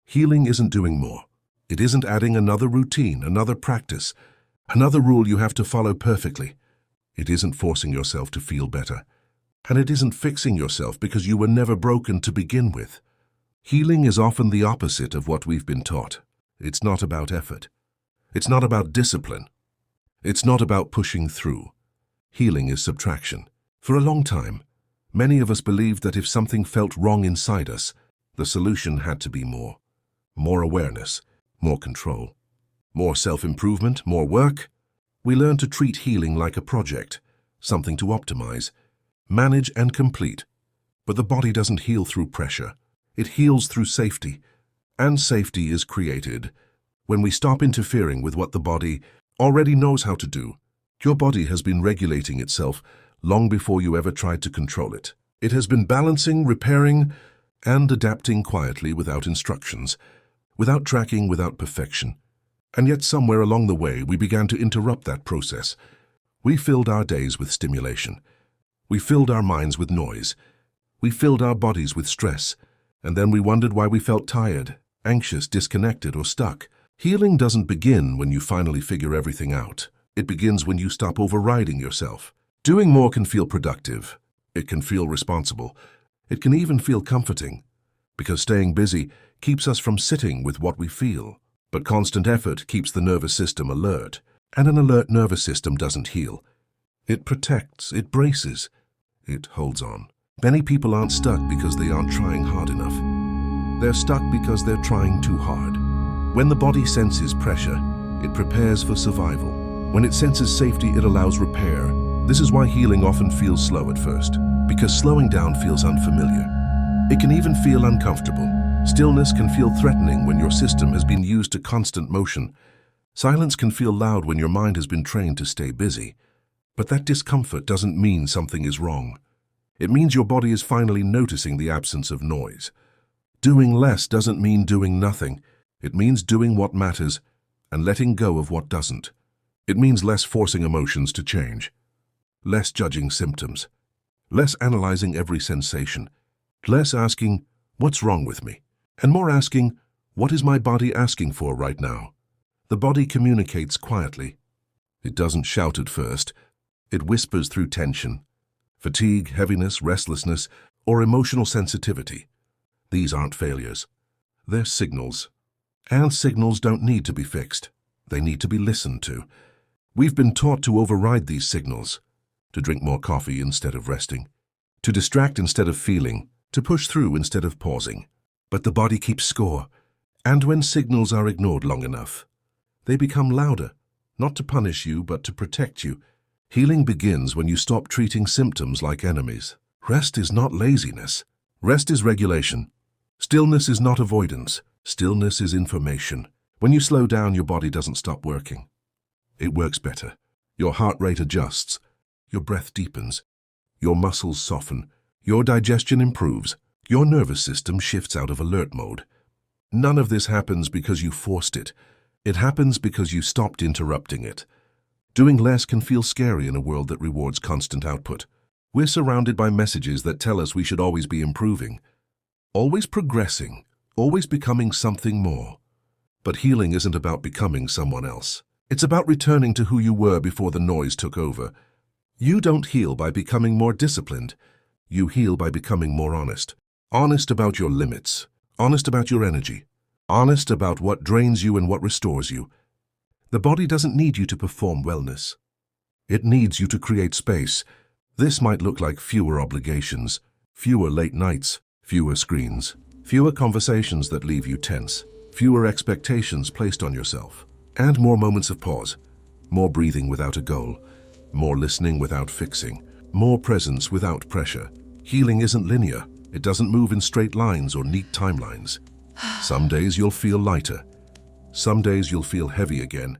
Healing isn't doing more. It isn't adding another routine, another practice, another rule you have to follow perfectly. It isn't forcing yourself to feel better. And it isn't fixing yourself because you were never broken to begin with. Healing is often the opposite of what we've been taught. It's not about effort. It's not about discipline. It's not about pushing through. Healing is subtraction. For a long time, many of us believed that if something felt wrong inside us, the solution had to be more. More awareness, more control, more self-improvement, more work. We learned to treat healing like a project, something to optimize, manage and complete. But the body doesn't heal through pressure. It heals through safety. And safety is created when we stop interfering with what the body already knows how to do. Your body has been regulating itself long before you ever tried to control it. It has been balancing, repairing, and adapting quietly without instructions, without tracking, without perfection. And yet somewhere along the way, we began to interrupt that process. We filled our days with stimulation. We filled our minds with noise. We filled our bodies with stress. And then we wondered why we felt tired, anxious, disconnected, or stuck. Healing doesn't begin when you finally figure everything out. It begins when you stop overriding yourself. Doing more can feel productive. It can feel responsible. It can even feel comforting, because staying busy keeps us from sitting with what we feel. But constant effort keeps the nervous system alert, and an alert nervous system doesn't heal. It protects, it braces, it holds on. Many people aren't stuck because they aren't trying hard enough. They're stuck because they're trying too hard. When the body senses pressure, it prepares for survival. When it senses safety, it allows repair. This is why healing often feels slow at first, because slowing down feels unfamiliar. It can even feel uncomfortable. Stillness can feel threatening when your system has been used to constant motion. Silence can feel loud when your mind has been trained to stay busy. But that discomfort doesn't mean something is wrong. It means your body is finally noticing the absence of noise. Doing less doesn't mean doing nothing. It means doing what matters and letting go of what doesn't. It means less forcing emotions to change, less judging symptoms, less analyzing every sensation, less asking, "What's wrong with me?" and more asking, "What is my body asking for right now?" The body communicates quietly. It doesn't shout at first. It whispers through tension, fatigue, heaviness, restlessness, or emotional sensitivity. These aren't failures. They're signals. And signals don't need to be fixed. They need to be listened to. We've been taught to override these signals, to drink more coffee instead of resting, to distract instead of feeling, to push through instead of pausing. But the body keeps score. And when signals are ignored long enough, they become louder, not to punish you, but to protect you. Healing begins when you stop treating symptoms like enemies. Rest is not laziness. Rest is regulation. Stillness is not avoidance. Stillness is information. When you slow down, your body doesn't stop working. It works better. Your heart rate adjusts. Your breath deepens. Your muscles soften. Your digestion improves. Your nervous system shifts out of alert mode. None of this happens because you forced it. It happens because you stopped interrupting it. Doing less can feel scary in a world that rewards constant output. We're surrounded by messages that tell us we should always be improving, always progressing, always becoming something more. But healing isn't about becoming someone else. It's about returning to who you were before the noise took over. You don't heal by becoming more disciplined. You heal by becoming more honest. Honest about your limits. Honest about your energy. Honest about what drains you and what restores you. The body doesn't need you to perform wellness. It needs you to create space. This might look like fewer obligations, fewer late nights, fewer screens, fewer conversations that leave you tense, fewer expectations placed on yourself, and more moments of pause, more breathing without a goal, more listening without fixing, more presence without pressure. Healing isn't linear. It doesn't move in straight lines or neat timelines. Some days you'll feel lighter. Some days you'll feel heavy again.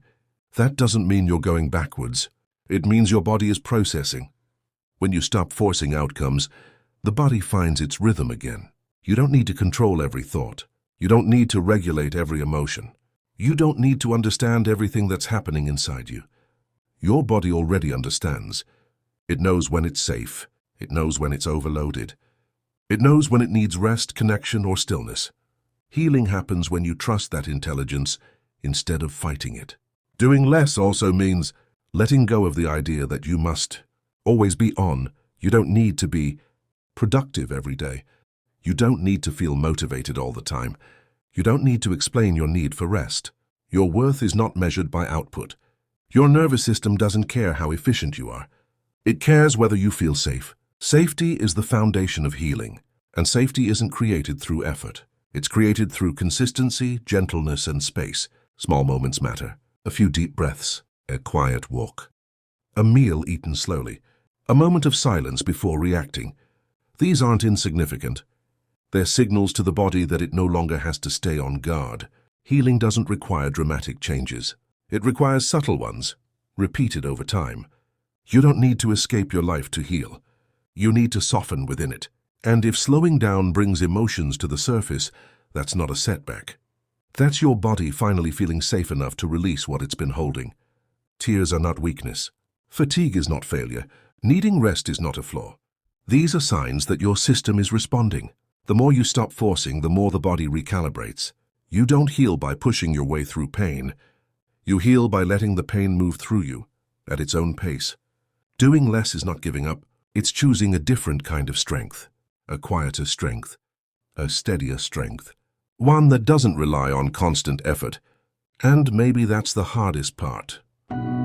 That doesn't mean you're going backwards. It means your body is processing. When you stop forcing outcomes, the body finds its rhythm again. You don't need to control every thought. You don't need to regulate every emotion. You don't need to understand everything that's happening inside you. Your body already understands. It knows when it's safe. It knows when it's overloaded. It knows when it needs rest, connection, or stillness. Healing happens when you trust that intelligence instead of fighting it. Doing less also means letting go of the idea that you must always be on. You don't need to be productive every day. You don't need to feel motivated all the time. You don't need to explain your need for rest. Your worth is not measured by output. Your nervous system doesn't care how efficient you are. It cares whether you feel safe. Safety is the foundation of healing, and safety isn't created through effort. It's created through consistency, gentleness, and space. Small moments matter. A few deep breaths, a quiet walk, a meal eaten slowly, a moment of silence before reacting. These aren't insignificant. They're signals to the body that it no longer has to stay on guard. Healing doesn't require dramatic changes. It requires subtle ones, repeated over time. You don't need to escape your life to heal. You need to soften within it. And if slowing down brings emotions to the surface, that's not a setback. That's your body finally feeling safe enough to release what it's been holding. Tears are not weakness. Fatigue is not failure. Needing rest is not a flaw. These are signs that your system is responding. The more you stop forcing, the more the body recalibrates. You don't heal by pushing your way through pain. You heal by letting the pain move through you, at its own pace. Doing less is not giving up. It's choosing a different kind of strength. A quieter strength, a steadier strength, one that doesn't rely on constant effort. And maybe that's the hardest part.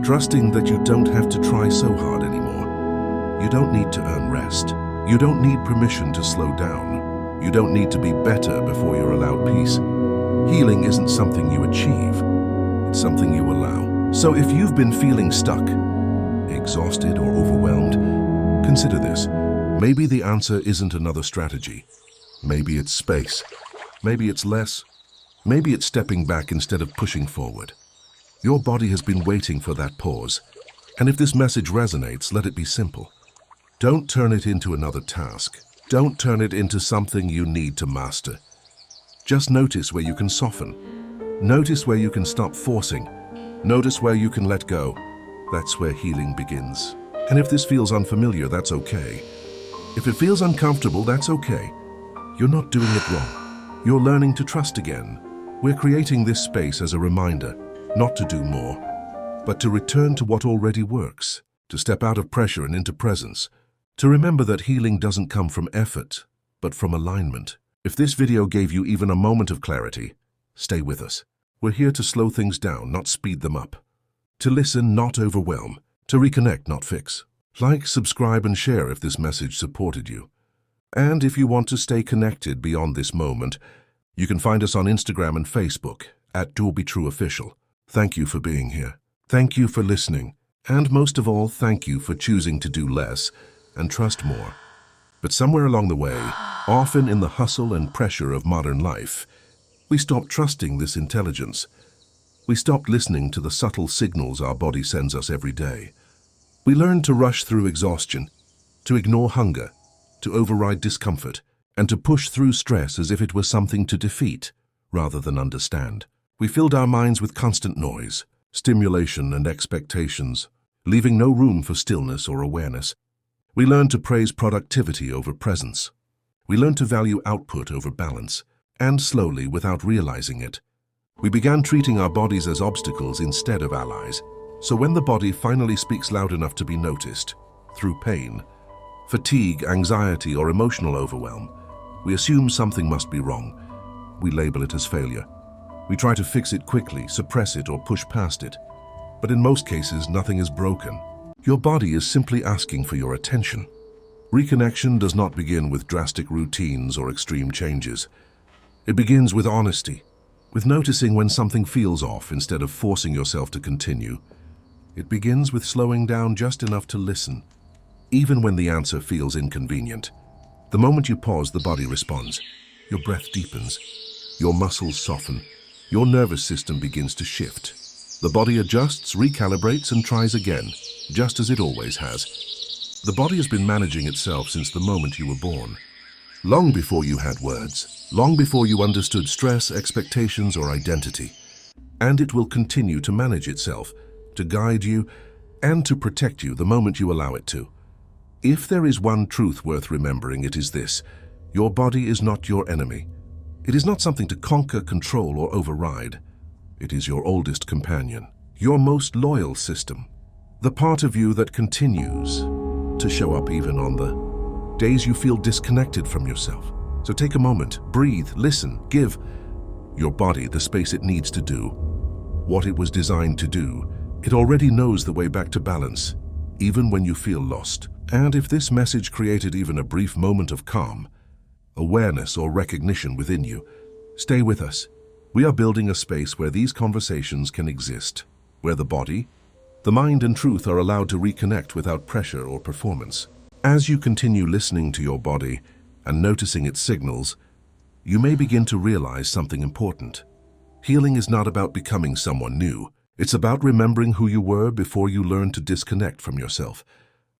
Trusting that you don't have to try so hard anymore. You don't need to earn rest. You don't need permission to slow down. You don't need to be better before you're allowed peace. Healing isn't something you achieve. It's something you allow. So if you've been feeling stuck, exhausted, or overwhelmed, consider this. Maybe the answer isn't another strategy. Maybe it's space. Maybe it's less. Maybe it's stepping back instead of pushing forward. Your body has been waiting for that pause. And if this message resonates, let it be simple. Don't turn it into another task. Don't turn it into something you need to master. Just notice where you can soften. Notice where you can stop forcing. Notice where you can let go. That's where healing begins. And if this feels unfamiliar, that's okay. If it feels uncomfortable, that's okay. You're not doing it wrong. You're learning to trust again. We're creating this space as a reminder, not to do more, but to return to what already works, to step out of pressure and into presence, to remember that healing doesn't come from effort, but from alignment. If this video gave you even a moment of clarity, stay with us. We're here to slow things down, not speed them up. To listen, not overwhelm. To reconnect, not fix. Like, subscribe, and share if this message supported you. And if you want to stay connected beyond this moment, you can find us on Instagram and Facebook at @DoorBeTrueOfficial. Thank you for being here. Thank you for listening. And most of all, thank you for choosing to do less and trust more. But somewhere along the way, often in the hustle and pressure of modern life, we stopped trusting this intelligence. We stopped listening to the subtle signals our body sends us every day. We learned to rush through exhaustion, to ignore hunger, to override discomfort, and to push through stress as if it were something to defeat rather than understand. We filled our minds with constant noise, stimulation, and expectations, leaving no room for stillness or awareness. We learned to praise productivity over presence. We learned to value output over balance, and slowly, without realizing it, we began treating our bodies as obstacles instead of allies. So when the body finally speaks loud enough to be noticed, through pain, fatigue, anxiety, or emotional overwhelm, we assume something must be wrong. We label it as failure. We try to fix it quickly, suppress it, or push past it. But in most cases, nothing is broken. Your body is simply asking for your attention. Reconnection does not begin with drastic routines or extreme changes. It begins with honesty, with noticing when something feels off instead of forcing yourself to continue. It begins with slowing down just enough to listen, even when the answer feels inconvenient. The moment you pause, the body responds. Your breath deepens, your muscles soften, your nervous system begins to shift. The body adjusts, recalibrates, and tries again, just as it always has. The body has been managing itself since the moment you were born. Long before you had words, long before you understood stress, expectations, or identity. And it will continue to manage itself, to guide you, and to protect you the moment you allow it to. If there is one truth worth remembering, it is this: your body is not your enemy. It is not something to conquer, control, or override. It is your oldest companion, your most loyal system, the part of you that continues to show up even on the days you feel disconnected from yourself. So take a moment, breathe, listen, give your body the space it needs to do what it was designed to do. It already knows the way back to balance, even when you feel lost. And if this message created even a brief moment of calm, awareness, or recognition within you, stay with us. We are building a space where these conversations can exist, where the body, the mind, and truth are allowed to reconnect without pressure or performance. As you continue listening to your body and noticing its signals, you may begin to realize something important. Healing is not about becoming someone new. It's about remembering who you were before you learned to disconnect from yourself,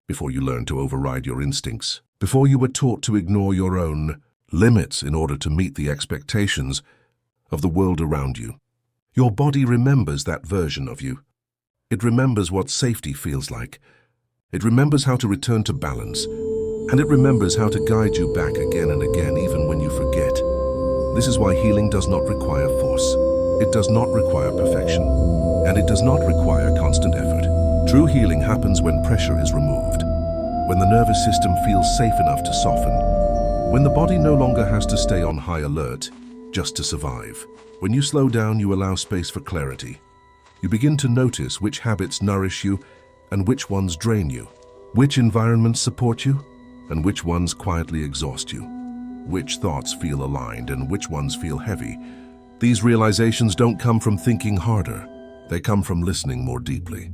before you learned to override your instincts, before you were taught to ignore your own limits in order to meet the expectations of the world around you. Your body remembers that version of you. It remembers what safety feels like. It remembers how to return to balance, and it remembers how to guide you back again and again, even when you forget. This is why healing does not require force. It does not require perfection, and it does not require constant effort. True healing happens when pressure is removed, when the nervous system feels safe enough to soften, when the body no longer has to stay on high alert just to survive. When you slow down, you allow space for clarity. You begin to notice which habits nourish you and which ones drain you, which environments support you and which ones quietly exhaust you, which thoughts feel aligned and which ones feel heavy. These realizations don't come from thinking harder. They come from listening more deeply.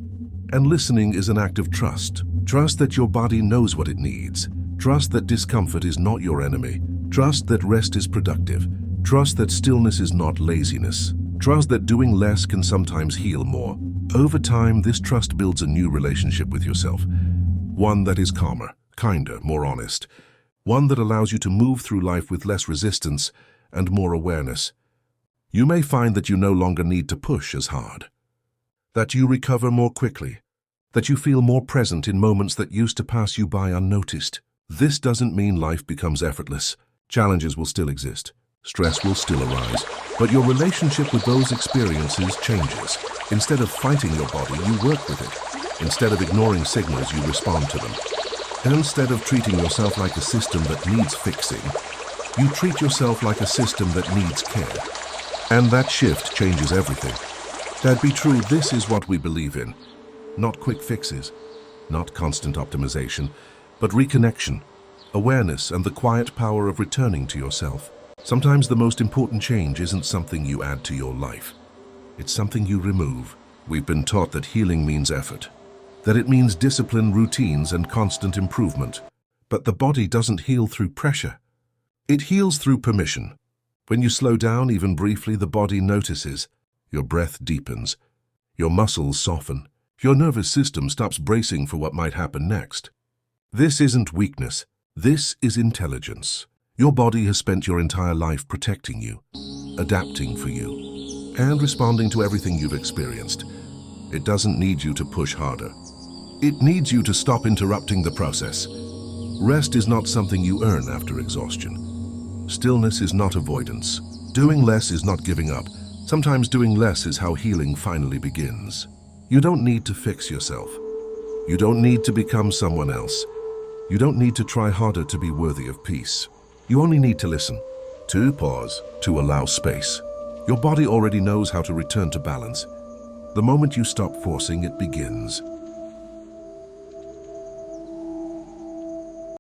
And listening is an act of trust. Trust that your body knows what it needs. Trust that discomfort is not your enemy. Trust that rest is productive. Trust that stillness is not laziness. Trust that doing less can sometimes heal more. Over time, this trust builds a new relationship with yourself. One that is calmer, kinder, more honest. One that allows you to move through life with less resistance and more awareness. You may find that you no longer need to push as hard, that you recover more quickly, that you feel more present in moments that used to pass you by unnoticed. This doesn't mean life becomes effortless. Challenges will still exist. Stress will still arise, but your relationship with those experiences changes. Instead of fighting your body, you work with it. Instead of ignoring signals, you respond to them. And instead of treating yourself like a system that needs fixing, you treat yourself like a system that needs care. And that shift changes everything. That be true, this is what we believe in. Not quick fixes, not constant optimization, but reconnection, awareness, and the quiet power of returning to yourself. Sometimes the most important change isn't something you add to your life. It's something you remove. We've been taught that healing means effort, that it means discipline, routines, and constant improvement. But the body doesn't heal through pressure. It heals through permission. When you slow down, even briefly, the body notices. Your breath deepens. Your muscles soften. Your nervous system stops bracing for what might happen next. This isn't weakness. This is intelligence. Your body has spent your entire life protecting you, adapting for you, and responding to everything you've experienced. It doesn't need you to push harder. It needs you to stop interrupting the process. Rest is not something you earn after exhaustion. Stillness is not avoidance. Doing less is not giving up. Sometimes doing less is how healing finally begins. You don't need to fix yourself. You don't need to become someone else. You don't need to try harder to be worthy of peace. You only need to listen, to pause, to allow space. Your body already knows how to return to balance. The moment you stop forcing, it begins.